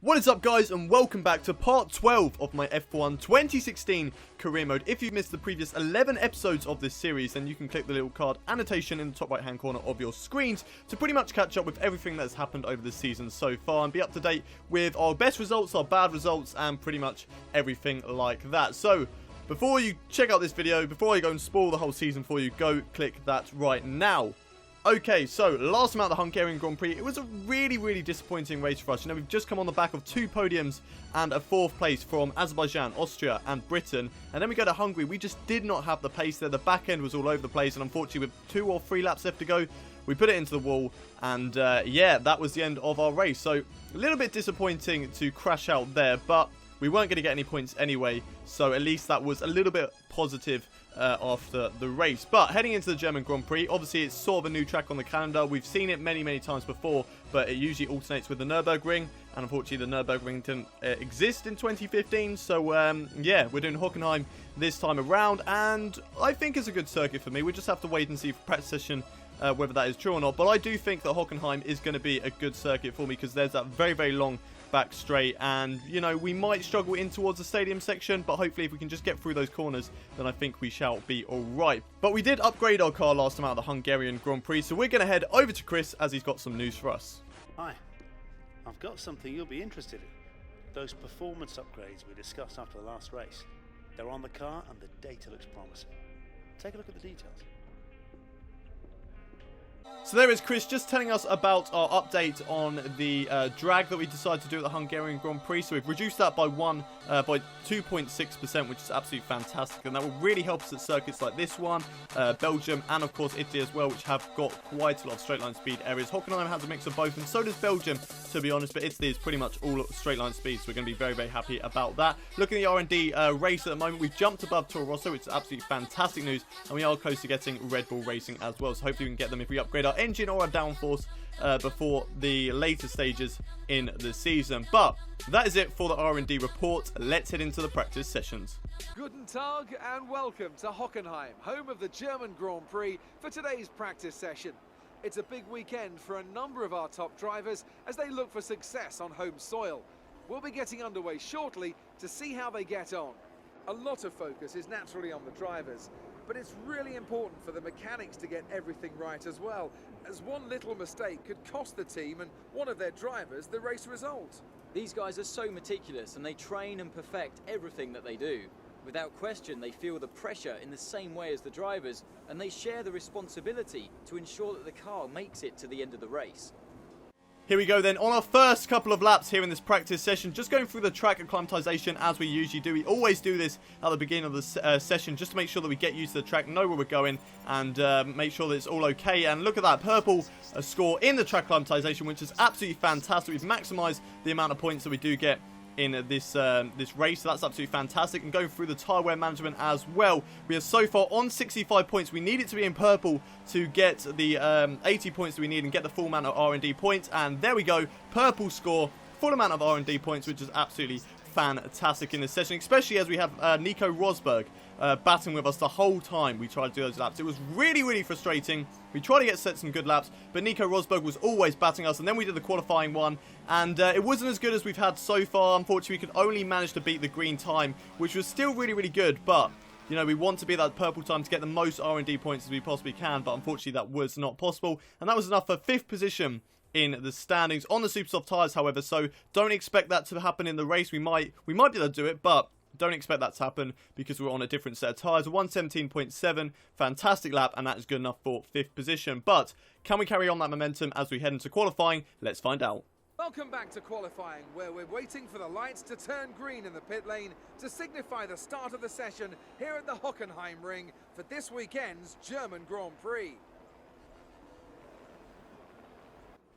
What is up, guys, and welcome back to part 12 of my F1 2016 career mode. If you've missed the previous 11 episodes of this series, then you can click the little card annotation in the top right hand corner of your screens to pretty much catch up with everything that's happened over the season so far and be up to date with our best results, our bad results, and pretty much everything like that. So before you check out this video, before I go and spoil the whole season for you, go click that right now. Okay, so last time out the Hungarian Grand Prix, it was a really disappointing race for us. You know, we've just come on the back of 2 podiums and a 4th place from Azerbaijan, Austria and Britain. And then we go to Hungary. We just did not have the pace there. The back end was all over the place. And unfortunately, with 2 or 3 laps left to go, we put it into the wall. And yeah, that was the end of our race. So a little bit disappointing to crash out there, but we weren't going to get any points anyway. So at least that was a little bit positive after the race. But heading into the German Grand Prix, obviously it's sort of a new track on the calendar. We've seen it many times before, but it usually alternates with the Nürburgring, and unfortunately the Nürburgring didn't exist in 2015. So yeah, we're doing Hockenheim this time around, and I think it's a good circuit for me. We just have to wait and see for practice session whether that is true or not. But I do think that Hockenheim is going to be a good circuit for me because there's that very long back straight, and you know, we might struggle in towards the stadium section, but hopefully if we can just get through those corners, then I think we shall be alright. But we did upgrade our car last time out of the Hungarian Grand Prix, so we're going to head over to Chris as he's got some news for us. Hi, I've got something you'll be interested in. Those performance upgrades we discussed after the last race. They're on the car and the data looks promising. Take a look at the details. So there is Chris just telling us about our update on the drag that we decided to do at the Hungarian Grand Prix. So we've reduced that by 2.6%, which is absolutely fantastic, and that will really help us at circuits like this one, Belgium, and of course Italy as well, which have got quite a lot of straight line speed areas. Hockenheim has a mix of both, and so does Belgium, to be honest, but Italy is pretty much all straight line speed, so we're going to be very happy about that. Looking at the R&D race at the moment, we've jumped above Toro Rosso, which is absolutely fantastic news, and we are close to getting Red Bull Racing as well, so hopefully we can get them if we upgrade our engine or our downforce before the later stages in the season. But that is it for the R&D report. Let's head into the practice sessions. Guten Tag and welcome to Hockenheim, home of the German Grand Prix, for today's practice session. It's a big weekend for a number of our top drivers as they look for success on home soil. We'll be getting underway shortly to see how they get on. A lot of focus is naturally on the drivers, but it's really important for the mechanics to get everything right as well, as one little mistake could cost the team and one of their drivers the race result. These guys are so meticulous and they train and perfect everything that they do. Without question, they feel the pressure in the same way as the drivers, and they share the responsibility to ensure that the car makes it to the end of the race. Here we go then, on our first couple of laps here in this practice session, just going through the track acclimatization as we usually do. We always do this at the beginning of the session just to make sure that we get used to the track, know where we're going, and make sure that it's all okay. And look at that purple score in the track acclimatization, which is absolutely fantastic. We've maximized the amount of points that we do get in this race, so that's absolutely fantastic. And going through the tyre wear management as well, we are so far on 65 points. We need it to be in purple to get the 80 points that we need and get the full amount of R&D points, and there we go, purple score, full amount of R&D points, which is absolutely fantastic in this session, especially as we have Nico Rosberg battling with us the whole time we tried to do those laps. It was really frustrating. We tried to get set some good laps, but Nico Rosberg was always battling us, and then we did the qualifying one, and it wasn't as good as we've had so far. Unfortunately, we could only manage to beat the green time, which was still really good, but you know, we want to be that purple time to get the most R&D points as we possibly can, but unfortunately that was not possible, and that was enough for 5th position in the standings on the super soft tyres, however, so don't expect that to happen in the race. We might be able to do it, but don't expect that to happen because we're on a different set of tyres. 117.7, fantastic lap, and that is good enough for 5th position. But can we carry on that momentum as we head into qualifying? Let's find out. Welcome back to qualifying, where we're waiting for the lights to turn green in the pit lane to signify the start of the session here at the Hockenheim ring for this weekend's German Grand Prix.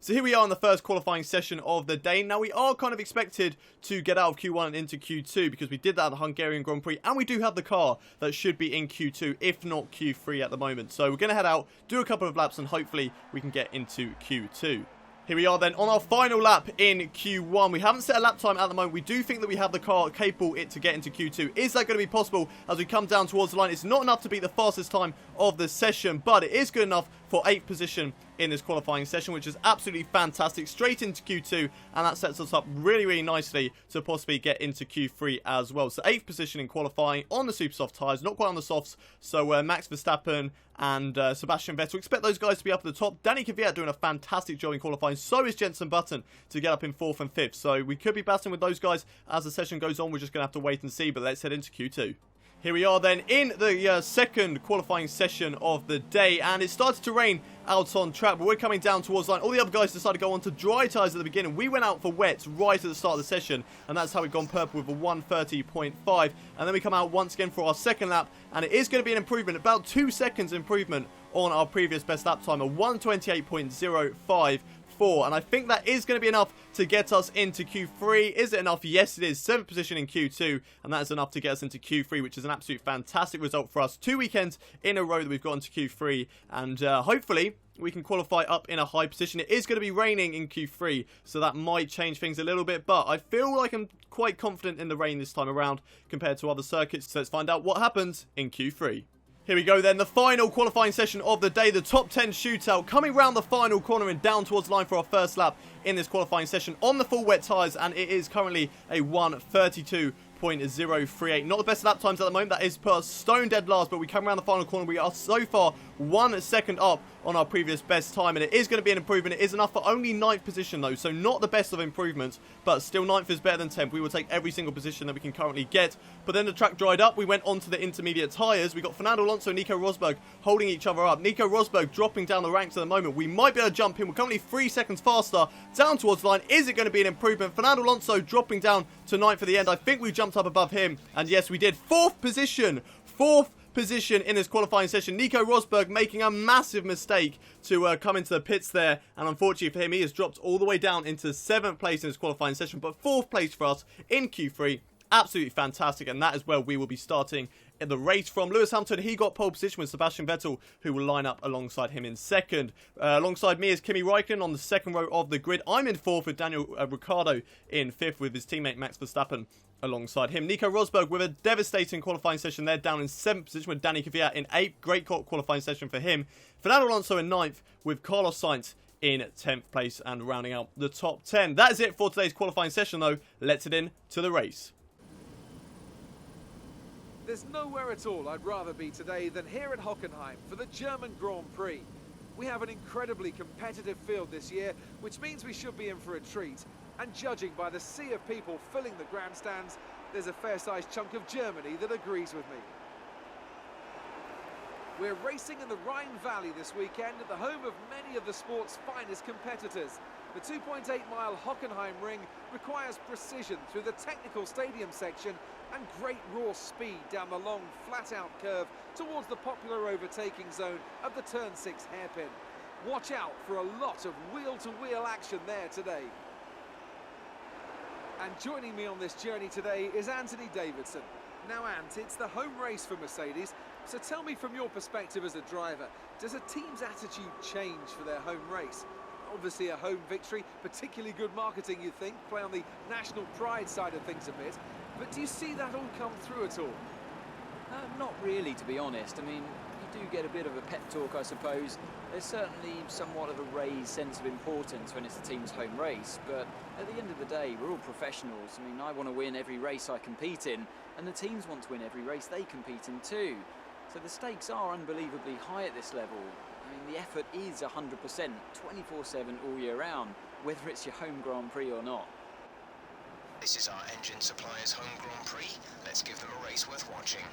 So here we are in the first qualifying session of the day. Now we are kind of expected to get out of Q1 and into Q2 because we did that at the Hungarian Grand Prix, and we do have the car that should be in Q2, if not Q3 at the moment. So we're going to head out, do a couple of laps, and hopefully we can get into Q2. Here we are then on our final lap in Q1. We haven't set a lap time at the moment. We do think that we have the car capable to get into Q2. Is that going to be possible as we come down towards the line? It's not enough to beat the fastest time of the session, but it is good enough for 8th position in this qualifying session, which is absolutely fantastic. Straight into Q2, and that sets us up really, really nicely to possibly get into Q3 as well. So 8th position in qualifying on the super soft tyres, not quite on the softs. So Max Verstappen and Sebastian Vettel, expect those guys to be up at the top. Danny Kvyat doing a fantastic job in qualifying. So is Jenson Button to get up in 4th and 5th. So we could be battling with those guys as the session goes on. We're just going to have to wait and see, but let's head into Q2. Here we are then in the second qualifying session of the day, and it started to rain out on track, but we're coming down towards the line. All the other guys decided to go on to dry tyres at the beginning. We went out for wets right at the start of the session, and that's how we've gone purple with a 1:30.5. And then we come out once again for our second lap, and it is going to be an improvement, about 2 seconds improvement on our previous best lap time, a 1:28.05. And I think that is going to be enough to get us into Q3. Is it enough? Yes, it is. 7th position in Q2, and that is enough to get us into Q3, which is an absolute fantastic result for us. 2 weekends in a row that we've got into Q3, and hopefully we can qualify up in a high position. It is going to be raining in Q3, so that might change things a little bit, but I feel like I'm quite confident in the rain this time around compared to other circuits. So let's find out what happens in Q3. Here we go then, the final qualifying session of the day, the top 10 shootout, coming round the final corner and down towards the line for our first lap in this qualifying session on the full wet tyres, and it is currently a 1:32.038. Not the best lap times at the moment, that is per stone dead last, but we come around the final corner. We are so far 1 second up on our previous best time, and it is going to be an improvement. It is enough for only 9th position though, so not the best of improvements, but still 9th is better than 10th. We will take every single position that we can currently get. But then the track dried up, we went on to the intermediate tyres. We got Fernando Alonso and Nico Rosberg holding each other up. Nico Rosberg dropping down the ranks at the moment. We might be able to jump him. We're currently 3 seconds faster down towards the line. Is it going to be an improvement? Fernando Alonso dropping down to 9th at the end. I think we jumped up above him, and yes we did. 4th position. 4th position in this qualifying session. Nico Rosberg making a massive mistake to come into the pits there, and unfortunately for him, he has dropped all the way down into 7th place in this qualifying session, but 4th place for us in Q3. Absolutely fantastic, and that is where we will be starting in the race from. Lewis Hamilton, he got pole position with Sebastian Vettel, who will line up alongside him in 2nd. Alongside me is Kimi Räikkönen on the 2nd row of the grid. I'm in 4th with Daniel Ricciardo in 5th with his teammate Max Verstappen alongside him. Nico Rosberg with a devastating qualifying session there, down in 7th position with Danny Kvyat in 8th. Great qualifying session for him. Fernando Alonso in 9th with Carlos Sainz in 10th place, and rounding out the top 10. That is it for today's qualifying session though. Let's head in to the race. There's nowhere at all I'd rather be today than here at Hockenheim for the German Grand Prix. We have an incredibly competitive field this year, which means we should be in for a treat. And judging by the sea of people filling the grandstands, there's a fair-sized chunk of Germany that agrees with me. We're racing in the Rhine Valley this weekend at the home of many of the sport's finest competitors. The 2.8-mile Hockenheim ring requires precision through the technical stadium section and great raw speed down the long, flat-out curve towards the popular overtaking zone of the Turn 6 hairpin. Watch out for a lot of wheel-to-wheel action there today. And joining me on this journey today is Anthony Davidson. Now, Ant, it's the home race for Mercedes, so tell me from your perspective as a driver, does a team's attitude change for their home race? Obviously a home victory, particularly good marketing, you think, play on the national pride side of things a bit, but do you see that all come through at all? Not really, to be honest. I mean, you do get a bit of a pep talk, I suppose. There's certainly somewhat of a raised sense of importance when it's the team's home race, but at the end of the day, we're all professionals. I mean, I want to win every race I compete in, and the teams want to win every race they compete in too. So the stakes are unbelievably high at this level. I mean, the effort is 100%, 24/7 all year round, whether it's your home Grand Prix or not. This is our engine supplier's home Grand Prix. Let's give them a race worth watching.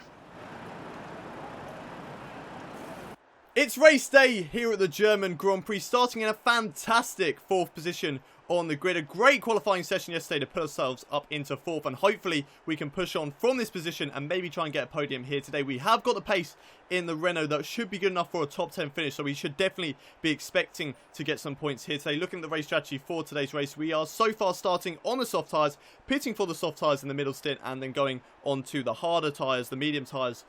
It's race day here at the German Grand Prix, starting in a fantastic 4th position on the grid. A great qualifying session yesterday to put ourselves up into 4th, and hopefully we can push on from this position and maybe try and get a podium here today. We have got the pace in the Renault that should be good enough for a top 10 finish, so we should definitely be expecting to get some points here today. Looking at the race strategy for today's race, we are so far starting on the soft tyres, pitting for the soft tyres in the middle stint, and then going on to the harder tyres, the medium tyres,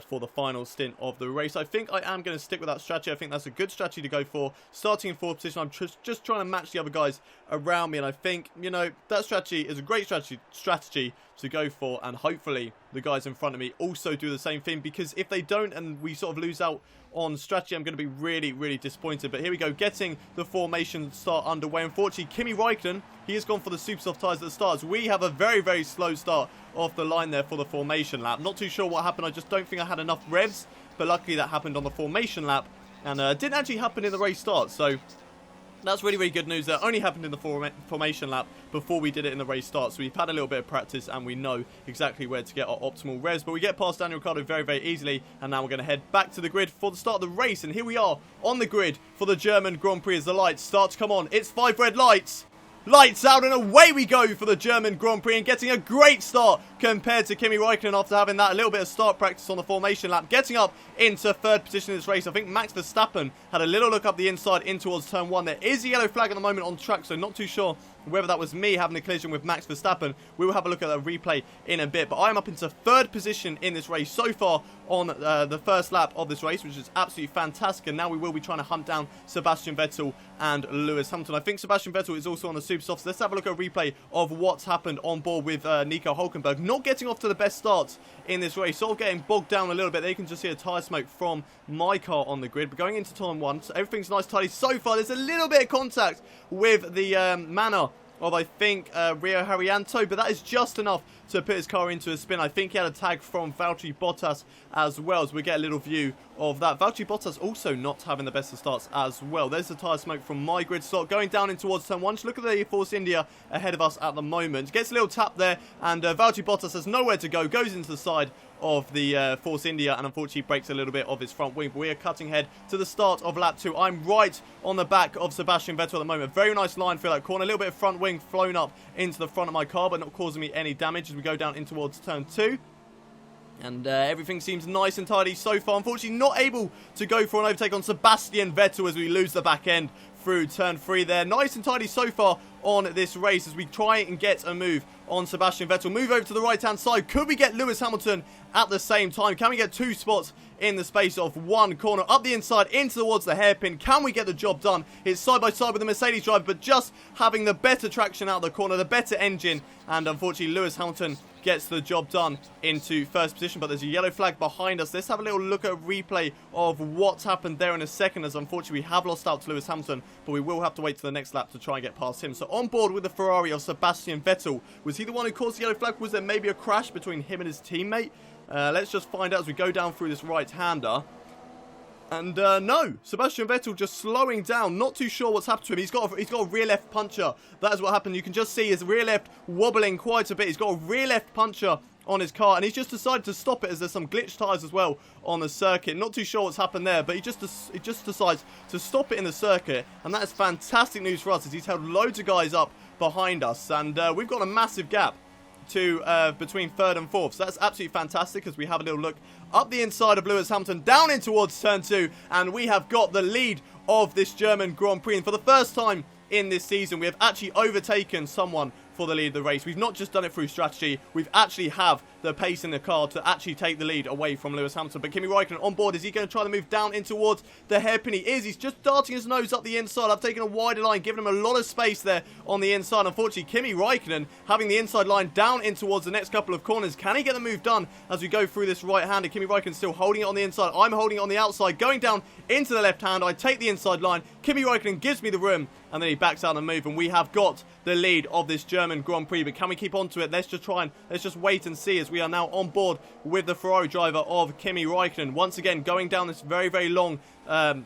for the final stint of the race. I think I am going to stick stick with that strategy. I think that's a good strategy to go for. Starting in 4th position, I'm just trying to match the other guys around me. And I think, you know, that strategy is a great strategy to go for. And hopefully the guys in front of me also do the same thing. Because if they don't and we sort of lose out on strategy, I'm going to be really, really disappointed. But here we go, getting the formation start underway. Unfortunately, Kimi Räikkönen, he has gone for the super soft tyres at the start. So we have a very, very slow start off the line there for the formation lap. Not too sure what happened. I just don't think I had enough revs. But luckily that happened on the formation lap. And didn't actually happen in the race start. So that's really, really good news. That only happened in the formation lap before we did it in the race start. So we've had a little bit of practice and we know exactly where to get our optimal revs. But we get past Daniel Ricciardo very, very easily. And now we're going to head back to the grid for the start of the race. And here we are on the grid for the German Grand Prix as the lights start to come on. It's 5 red lights. Lights out and away we go for the German Grand Prix and getting a great start compared to Kimi Räikkönen after having that little bit of start practice on the formation lap. Getting up into 3rd position in this race. I think Max Verstappen had a little look up the inside in towards turn 1. There is a yellow flag at the moment on track, so not too sure whether that was me having a collision with Max Verstappen. We will have a look at the replay in a bit. But I am up into 3rd position in this race so far on the first lap of this race, which is absolutely fantastic. And now we will be trying to hunt down Sebastian Vettel and Lewis Hamilton. I think Sebastian Vettel is also on the super soft. So let's have a look at a replay of what's happened on board with Nico Hülkenberg. Not getting off to the best starts in this race. Sort of getting bogged down a little bit. There you can just see a tyre smoke from my car on the grid. But going into turn 1, so everything's nice tidy so far. There's a little bit of contact with the manor of, I think, Rio Haryanto, but that is just enough to put his car into a spin. I think he had a tag from Valtteri Bottas as well, so we get a little view of that. Valtteri Bottas also not having the best of starts as well. There's the tyre smoke from my grid slot going down in towards turn 1. Just look at the Force India ahead of us at the moment. Gets a little tap there, and Valtteri Bottas has nowhere to go. Goes into the side of the Force India and unfortunately breaks a little bit of his front wing. But we are cutting ahead to the start of lap 2. I'm right on the back of Sebastian Vettel at the moment. Very nice line through that corner. A little bit of front wing flown up into the front of my car, but not causing me any damage as we go down in towards turn 2. And everything seems nice and tidy so far. Unfortunately, not able to go for an overtake on Sebastian Vettel as we lose the back end through turn 3 there. Nice and tidy so far on this race as we try and get a move on Sebastian Vettel. Move over to the right-hand side. Could we get Lewis Hamilton at the same time? Can we get 2 spots in the space of 1 corner? Up the inside, into towards the hairpin. Can we get the job done? It's side by side with the Mercedes driver, but just having the better traction out of the corner, the better engine. And unfortunately, Lewis Hamilton gets the job done into 1st position, but there's a yellow flag behind us. Let's have a little look at a replay of what's happened there in a second, as unfortunately we have lost out to Lewis Hamilton, but we will have to wait to the next lap to try and get past him. So on board with the Ferrari of Sebastian Vettel. Was he the one who caused the yellow flag? Was there maybe a crash between him and his teammate? Let's just find out as we go down through this right-hander. And no, Sebastian Vettel just slowing down. Not too sure what's happened to him. He's got a rear left puncher. That is what happened. You can just see his rear left wobbling quite a bit. He's got a rear left puncher on his car, and he's just decided to stop it as there's some glitch tyres as well on the circuit. Not too sure what's happened there, but he just decides to stop it in the circuit, and that is fantastic news for us as he's held loads of guys up behind us, and we've got a massive gap to between 3rd and 4th. So that's absolutely fantastic as we have a little look up the inside of Lewis Hamilton, down in towards turn 2, and we have got the lead of this German Grand Prix. And for the first time in this season, we have actually overtaken someone for the lead of the race. We've not just done it through strategy, we've actually have the pace in the car to actually take the lead away from Lewis Hamilton. But Kimi Räikkönen on board. Is he going to try to move down in towards the hairpin? He is. He's just darting his nose up the inside. I've taken a wider line, giving him a lot of space there on the inside. Unfortunately, Kimi Räikkönen having the inside line down in towards the next couple of corners. Can he get the move done as we go through this right-hander? Kimi Räikkönen still holding it on the inside. I'm holding it on the outside, going down into the left hand. I take the inside line. Kimi Räikkönen gives me the room, and then he backs out and move, and we have got the lead of this German Grand Prix. But can we keep on to it? Let's just wait and see as we are now on board with the Ferrari driver of Kimi Räikkönen. Once again, going down this very, very long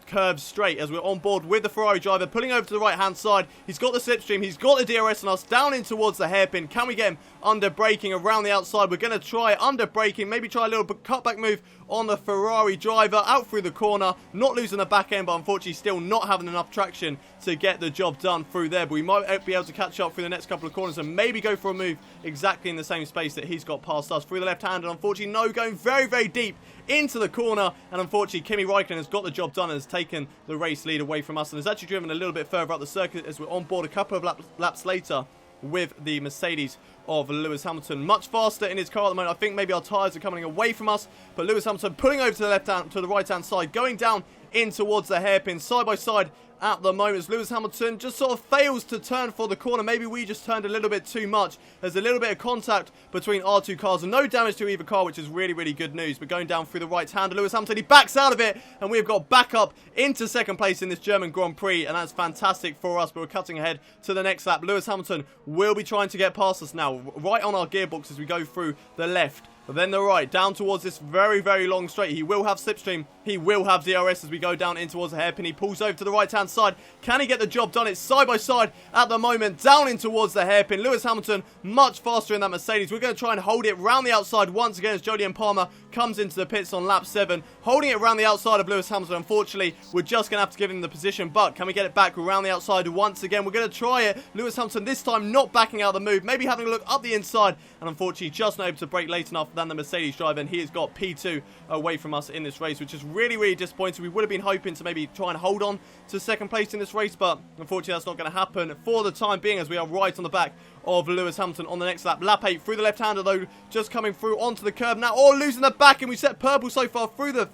curve straight as we're on board with the Ferrari driver, pulling over to the right-hand side. He's got the slipstream. He's got the DRS on us, down in towards the hairpin. Can we get him under braking around the outside? We're going to try under braking, maybe try a little cutback move on the Ferrari driver out through the corner, not losing the back end, but unfortunately still not having enough traction to get the job done through there. But we might be able to catch up through the next couple of corners and maybe go for a move exactly in the same space that he's got past us through the left hand. And unfortunately, no, going very, very deep into the corner, and unfortunately Kimi Räikkönen has got the job done and has taken the race lead away from us and has actually driven a little bit further up the circuit as we're on board a couple of laps later with the Mercedes of Lewis Hamilton. Much faster in his car at the moment. I think maybe our tyres are coming away from us, but Lewis Hamilton pulling over to the right-hand side, going down in towards the hairpin, side by side at the moment as Lewis Hamilton just sort of fails to turn for the corner. Maybe we just turned a little bit too much. There's a little bit of contact between our two cars and no damage to either car, which is really, really good news. But going down through the right hander, Lewis Hamilton, he backs out of it, and we've got back up into second place in this German Grand Prix, and that's fantastic for us. But we're cutting ahead to the next lap. Lewis Hamilton will be trying to get past us now, right on our gearbox as we go through the left. But then the right, down towards this very, very long straight. He will have slipstream. He will have DRS as we go down in towards the hairpin. He pulls over to the right-hand side. Can he get the job done? It's side by side at the moment, down in towards the hairpin. Lewis Hamilton much faster in that Mercedes. We're going to try and hold it round the outside once again as Jolyon Palmer comes into the pits on lap 7. Holding it around the outside of Lewis Hamilton. Unfortunately, we're just going to have to give him the position. But can we get it back around the outside once again? We're going to try it. Lewis Hamilton this time not backing out of the move. Maybe having a look up the inside. And unfortunately, just not able to brake late enough than the Mercedes driver. And he has got P2 away from us in this race, which is really, really disappointing. We would have been hoping to maybe try and hold on to second place in this race, but unfortunately that's not going to happen for the time being as we are right on the back of Lewis Hamilton on the next lap. Lap 8 through the left-hander though, just coming through onto the curb now. Oh, losing the back, and we set purple so far through the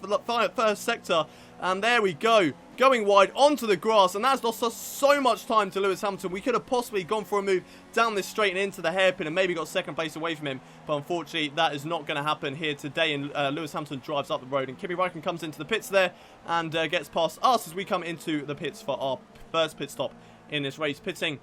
first sector. And there we go, going wide onto the grass, and that's lost us so much time to Lewis Hamilton. We could have possibly gone for a move down this straight and into the hairpin and maybe got second place away from him, but unfortunately that is not going to happen here today, and Lewis Hamilton drives up the road, and Kimi Räikkönen comes into the pits there and gets past us as we come into the pits for our first pit stop in this race, pitting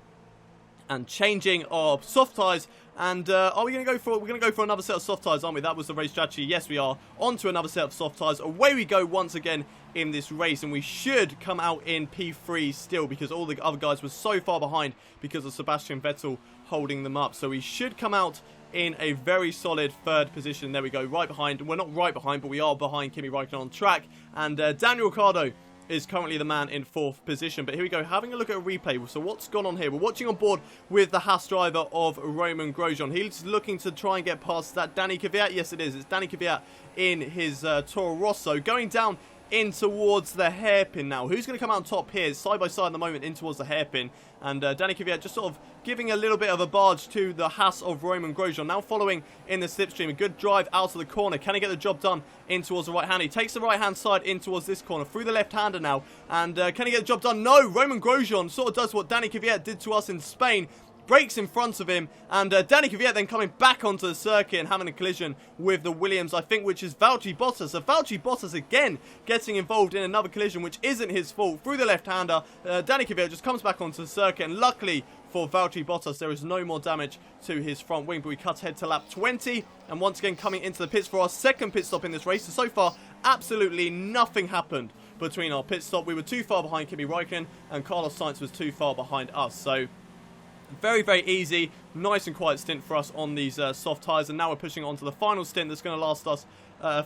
and changing our soft tyres. And are we going to go for? We're going to go for another set of soft tyres, aren't we? That was the race strategy. Yes, we are. On to another set of soft tyres. Away we go once again in this race, and we should come out in P3 still because all the other guys were so far behind because of Sebastian Vettel holding them up. So we should come out in a very solid third position. There we go, right behind. We're not right behind, but we are behind Kimi Räikkönen on track. And Daniel Ricciardo is currently the man in 4th position. But here we go, having a look at a replay. So what's gone on here? We're watching on board with the Haas driver of Romain Grosjean. He's looking to try and get past that Danny Kvyat. Yes, it is. It's Danny Kvyat in his Toro Rosso. Going down in towards the hairpin now. Who's going to come out on top here? Side by side at the moment in towards the hairpin. And Danny Kvyat just sort of giving a little bit of a barge to the Haas of Romain Grosjean. Now following in the slipstream. A good drive out of the corner. Can he get the job done in towards the right hand? He takes the right hand side in towards this corner. Through the left hander now. And can he get the job done? No! Romain Grosjean sort of does what Danny Kvyat did to us in Spain. Breaks in front of him, and Danny Kvyat then coming back onto the circuit and having a collision with the Williams, I think, which is Valtteri Bottas. So Valtteri Bottas again getting involved in another collision, which isn't his fault. Through the left-hander, Danny Kvyat just comes back onto the circuit, and luckily for Valtteri Bottas, there is no more damage to his front wing. But we cut ahead to lap 20, and once again coming into the pits for our second pit stop in this race. So far, absolutely nothing happened between our pit stop. We were too far behind Kimi Räikkönen, and Carlos Sainz was too far behind us. So very, very easy, nice and quiet stint for us on these soft tyres. And now we're pushing on to the final stint that's going to last us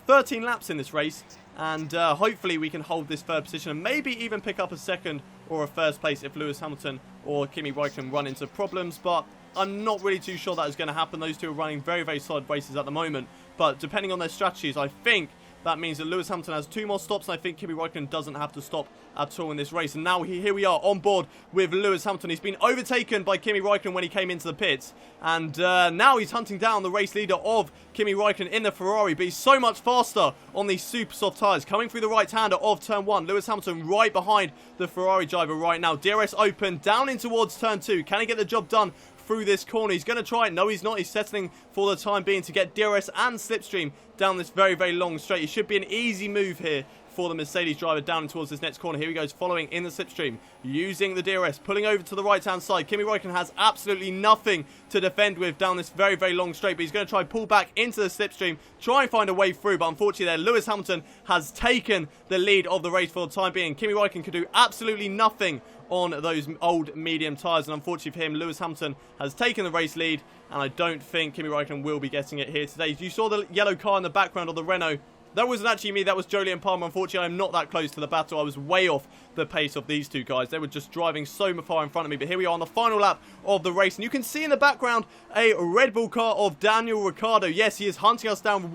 13 laps in this race. And hopefully we can hold this third position and maybe even pick up a second or a first place if Lewis Hamilton or Kimi Räikkönen run into problems. But I'm not really too sure that is going to happen. Those two are running very, very solid races at the moment. But depending on their strategies, I think that means that Lewis Hamilton has 2 more stops, and I think Kimi Räikkönen doesn't have to stop at all in this race. And now here we are on board with Lewis Hamilton. He's been overtaken by Kimi Räikkönen when he came into the pits. And now he's hunting down the race leader of Kimi Räikkönen in the Ferrari. But he's so much faster on these super soft tyres. Coming through the right-hander of turn 1. Lewis Hamilton right behind the Ferrari driver right now. DRS open, down in towards turn 2. Can he get the job done through this corner? He's going to try it. No, he's not. He's settling for the time being to get DRS and slipstream down this very, very long straight. It should be an easy move here for the Mercedes driver down towards this next corner. Here he goes, following in the slipstream, using the DRS, pulling over to the right-hand side. Kimi Räikkönen has absolutely nothing to defend with down this very, very long straight, but he's going to try and pull back into the slipstream, try and find a way through, but unfortunately there, Lewis Hamilton has taken the lead of the race for the time being. Kimi Räikkönen could do absolutely nothing on those old medium tyres, and unfortunately for him, Lewis Hamilton has taken the race lead, and I don't think Kimi Räikkönen will be getting it here today. You saw the yellow car in the background of the Renault. That wasn't actually me, that was Jolyon Palmer. Unfortunately, I'm not that close to the battle. I was way off the pace of these two guys. They were just driving so far in front of me. But here we are on the final lap of the race. And you can see in the background a Red Bull car of Daniel Ricciardo. Yes, he is hunting us down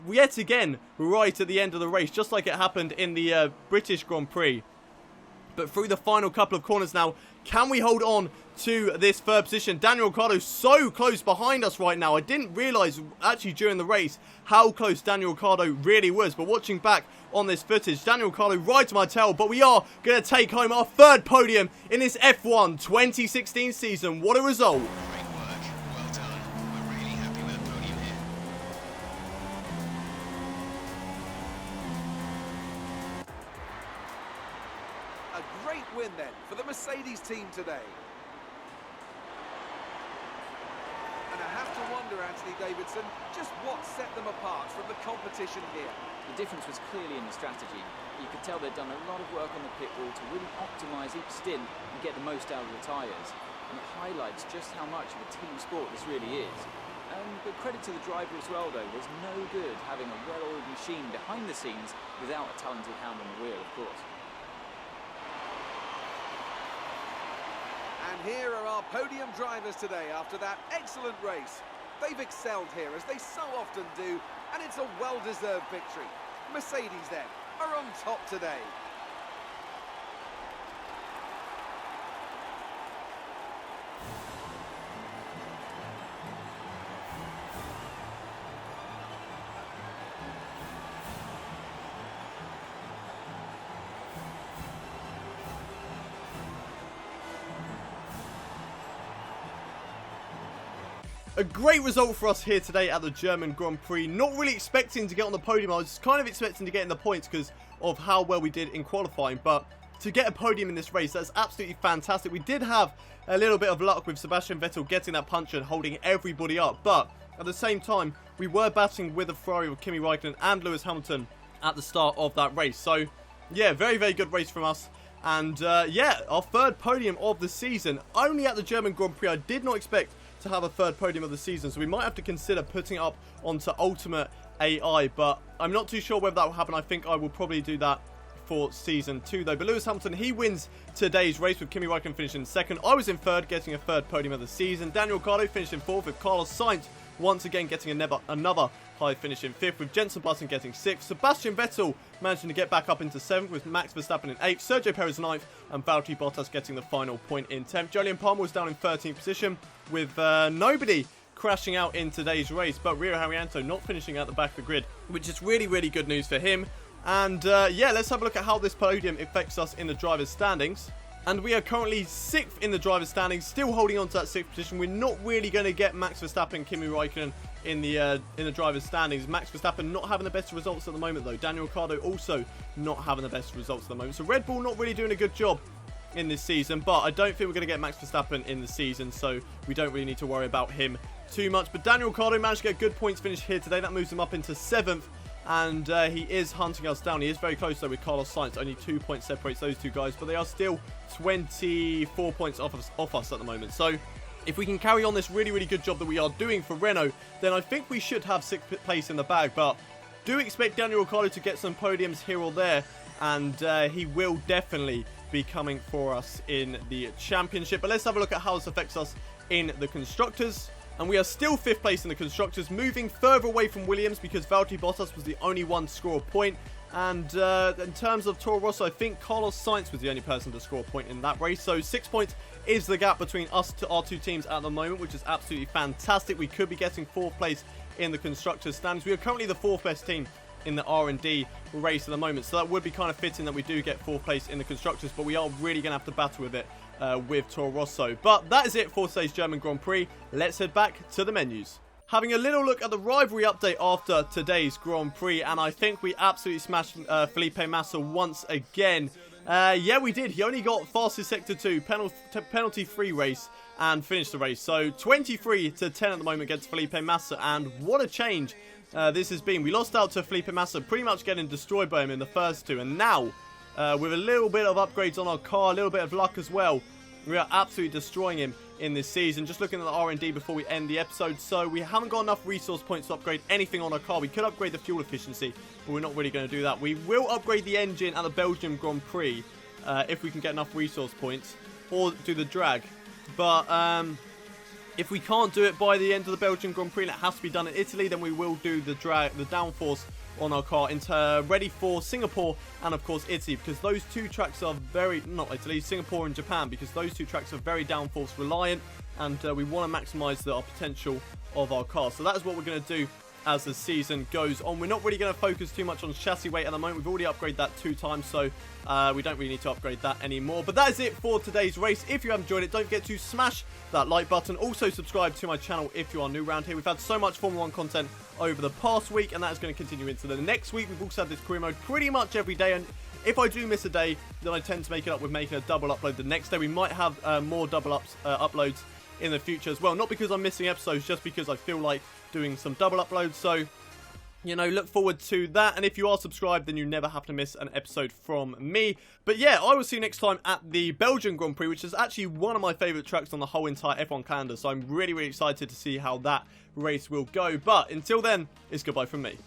yet again, right at the end of the race, just like it happened in the British Grand Prix. But through the final couple of corners now, Can we hold on to this third position? Daniel Ricciardo so close behind us right now. I didn't realise, actually, during the race, how close Daniel Ricciardo really was. But watching back on this footage, Daniel Ricciardo right to my tail. But we are going to take home our third podium in this F1 2016 season. What a result. Great work. Well done. We're really happy with the podium here. A great win then for the Mercedes team today. And I have to wonder, Anthony Davidson, just what set them apart from the competition here. The difference was clearly in the strategy. You could tell they'd done a lot of work on the pit wall to really optimise each stint and get the most out of the tyres. And it highlights just how much of a team sport this really is. But credit to the driver as well, though. There's no good having a well-oiled machine behind the scenes without a talented hand on the wheel, of course. And here are our podium drivers today after that excellent race. They've excelled here, as they so often do, and it's a well-deserved victory. Mercedes, then, are on top today. A great result for us here today at the German Grand Prix. Not really expecting to get on the podium. I was kind of expecting to get in the points because of how well we did in qualifying. But to get a podium in this race, that's absolutely fantastic. We did have a little bit of luck with Sebastian Vettel getting that puncher and holding everybody up. But at the same time, we were battling with a Ferrari with Kimi Raikkonen and Lewis Hamilton at the start of that race. So, yeah, very, very good race from us. And, yeah, our third podium of the season. Only at the German Grand Prix. I did not expect to have a third podium of the season, so we might have to consider putting it up onto Ultimate AI, but I'm not too sure whether that will happen. I think I will probably do that for Season 2, though. But Lewis Hamilton, he wins today's race with Kimi Raikkonen finishing second. I was in third, getting a third podium of the season. Daniel Ricciardo finished in fourth, with Carlos Sainz once again getting another high finish in fifth, with Jenson Button getting sixth. Sebastian Vettel managing to get back up into seventh, with Max Verstappen in eighth, Sergio Perez ninth, and Valtteri Bottas getting the final point in 10th. Jolyon Palmer was down in 13th position, with nobody crashing out in today's race, but Rio Haryanto not finishing at the back of the grid, which is really, really good news for him. And yeah, let's have a look at how this podium affects us in the drivers' standings. And we are currently 6th in the driver's standings, still holding on to that 6th position. We're not really going to get Max Verstappen and Kimi Raikkonen in the driver's standings. Max Verstappen not having the best results at the moment, though. Daniel Ricciardo also not having the best results at the moment. So Red Bull not really doing a good job in this season, but I don't think we're going to get Max Verstappen in the season, so we don't really need to worry about him too much. But Daniel Ricciardo managed to get a good points finish here today. That moves him up into 7th. And he is hunting us down. He is very close, though, with Carlos Sainz. Only 2 points separates those two guys. But they are still 24 points off us at the moment. So if we can carry on this really, really good job that we are doing for Renault, then I think we should have 6th place in the bag. But do expect Daniel Ricciardo to get some podiums here or there. And he will definitely be coming for us in the championship. But let's have a look at how this affects us in the Constructors. And we are still 5th place in the Constructors, moving further away from Williams because Valtteri Bottas was the only one to score a point. And in terms of Toro Rosso, I think Carlos Sainz was the only person to score a point in that race. So 6 points is the gap between us to our two teams at the moment, which is absolutely fantastic. We could be getting 4th place in the Constructors standings. We are currently the 4th best team in the R&D race at the moment. So that would be kind of fitting that we do get 4th place in the Constructors, but we are really going to have to battle with it with Toro Rosso. But that is it for today's German Grand Prix. Let's head back to the menus. Having a little look at the rivalry update after today's Grand Prix, and I think we absolutely smashed Felipe Massa once again. Yeah, we did. He only got fastest Sector 2, penalty-free race, and finished the race. So 23-10 at the moment against Felipe Massa, and what a change this has been. We lost out to Felipe Massa, pretty much getting destroyed by him in the first two, and now with a little bit of upgrades on our car, a little bit of luck as well, we are absolutely destroying him in this season. Just looking at the R&D before we end the episode, so we haven't got enough resource points to upgrade anything on our car. We could upgrade the fuel efficiency, but we're not really going to do that. We will upgrade the engine at the Belgium Grand Prix if we can get enough resource points, or do the drag. But if we can't do it by the end of the Belgian Grand Prix and it has to be done in Italy, then we will do the drag, the downforce on our car ready for Singapore and of course Italy, because those two tracks are not Italy, Singapore and Japan, because those two tracks are very downforce reliant, and we want to maximize our potential of our car. So that is what we're going to do as the season goes on. We're not really going to focus too much on chassis weight at the moment. We've already upgraded that 2 times, so we don't really need to upgrade that anymore. But that is it for today's race. If you have enjoyed it, don't forget to smash that like button. Also subscribe to my channel if you are new around here. We've had so much Formula 1 content over the past week, and that is going to continue into the next week. We've also had this career mode pretty much every day, and if I do miss a day, then I tend to make it up with making a double upload the next day. We might have more double uploads in the future as well. Not because I'm missing episodes, just because I feel like doing some double uploads. So, you know, look forward to that. And if you are subscribed, then you never have to miss an episode from me. But yeah, I will see you next time at the Belgian Grand Prix, which is actually one of my favourite tracks on the whole entire F1 calendar. So I'm really, really excited to see how that race will go. But until then, it's goodbye from me.